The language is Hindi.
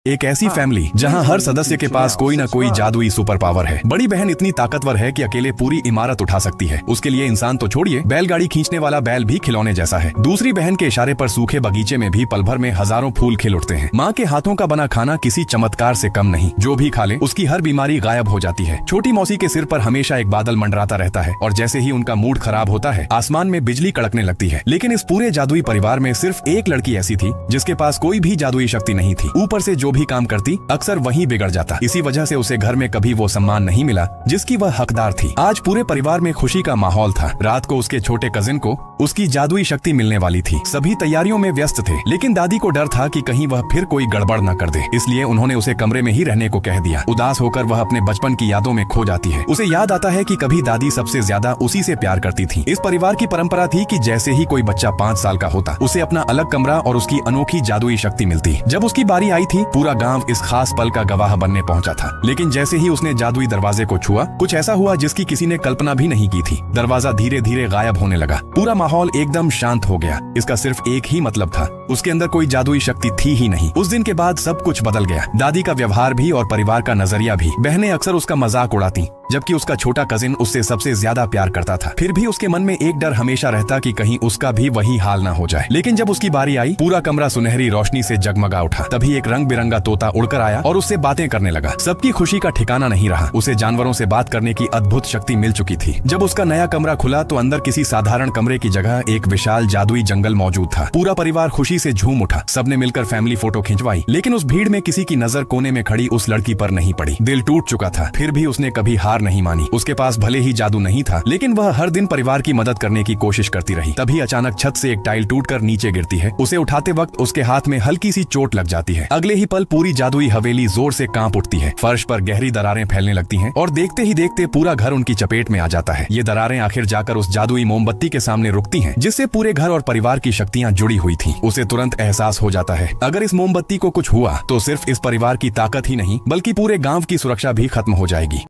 एक ऐसी फैमिली जहां हर सदस्य के पास कोई ना कोई जादुई सुपर पावर है। बड़ी बहन इतनी ताकतवर है कि अकेले पूरी इमारत उठा सकती है। उसके लिए इंसान तो छोड़िए, बैलगाड़ी खींचने वाला बैल भी खिलौने जैसा है। दूसरी बहन के इशारे पर सूखे बगीचे में भी पल भर में हजारों फूल खिल उठते हैं। माँ के हाथों का बना खाना किसी चमत्कार से कम नहीं, जो भी खा ले उसकी हर बीमारी गायब हो जाती है। छोटी मौसी के सिर पर हमेशा एक बादल मंडराता रहता है और जैसे ही उनका मूड खराब होता है आसमान में बिजली कड़कने लगती है। लेकिन इस पूरे जादुई परिवार में सिर्फ एक लड़की ऐसी थी जिसके पास कोई भी जादुई शक्ति नहीं थी। ऊपर से जो भी काम करती अक्सर वही बिगड़ जाता। इसी वजह से उसे घर में कभी वो सम्मान नहीं मिला जिसकी वह हकदार थी। आज पूरे परिवार में खुशी का माहौल था। रात को उसके छोटे कजिन को उसकी जादुई शक्ति मिलने वाली थी। सभी तैयारियों में व्यस्त थे, लेकिन दादी को डर था कि कहीं वह फिर कोई गड़बड़ न कर दे, इसलिए उन्होंने उसे कमरे में ही रहने को कह दिया। उदास होकर वह अपने बचपन की यादों में खो जाती है। उसे याद आता है कि कभी दादी सबसे ज्यादा उसी से प्यार करती थी। इस परिवार की परंपरा थी कि जैसे ही कोई बच्चा 5 साल का होता उसे अपना अलग कमरा और उसकी अनोखी जादुई शक्ति मिलती। जब उसकी बारी आई थी पूरा गांव इस खास पल का गवाह बनने पहुंचा था। लेकिन जैसे ही उसने जादुई दरवाजे को छुआ, कुछ ऐसा हुआ जिसकी किसी ने कल्पना भी नहीं की थी। दरवाजा धीरे धीरे गायब होने लगा। पूरा माहौल एकदम शांत हो गया। इसका सिर्फ एक ही मतलब था, उसके अंदर कोई जादुई शक्ति थी ही नहीं। उस दिन के बाद सब कुछ बदल गया। दादी का व्यवहार भी और परिवार का नजरिया भी। बहनें अक्सर उसका मजाक उड़ाती, जबकि उसका छोटा कजिन उससे सबसे ज्यादा प्यार करता था। फिर भी उसके मन में एक डर हमेशा रहता कि कहीं उसका भी वही हाल ना हो जाए। लेकिन जब उसकी बारी आई, पूरा कमरा सुनहरी रोशनी से जगमगा उठा। तभी एक रंग बिरंगा तोता उड़कर आया और उससे बातें करने लगा। सबकी खुशी का ठिकाना नहीं रहा। उसे जानवरों से बात करने की अद्भुत शक्ति मिल चुकी थी। जब उसका नया कमरा खुला तो अंदर किसी साधारण कमरे की जगह एक विशाल जादुई जंगल मौजूद था। पूरा परिवार खुशी से झूम उठा। सबने मिलकर फैमिली फोटो खिंचवाई। लेकिन उस भीड़ में किसी की नजर कोने में खड़ी उस लड़की पर नहीं पड़ी। दिल टूट चुका था, फिर भी उसने कभी हार नहीं मानी। उसके पास भले ही जादू नहीं था, लेकिन वह हर दिन परिवार की मदद करने की कोशिश करती रही। तभी अचानक छत से एक टाइल टूटकर नीचे गिरती है। उसे उठाते वक्त उसके हाथ में हल्की सी चोट लग जाती है। अगले ही पल पूरी जादुई हवेली जोर से कांप उठती है। फर्श पर गहरी दरारें फैलने लगती हैं और देखते ही देखते पूरा घर उनकी चपेट में आ जाता है। ये दरारें आखिर जाकर उस जादुई मोमबत्ती के सामने रुकती हैं, जिससे पूरे घर और परिवार की शक्तियां जुड़ी हुई थीं। उसे तुरंत एहसास हो जाता है, अगर इस मोमबत्ती को कुछ हुआ तो सिर्फ इस परिवार की ताकत ही नहीं बल्कि पूरे गांव की सुरक्षा भी खत्म हो जाएगी।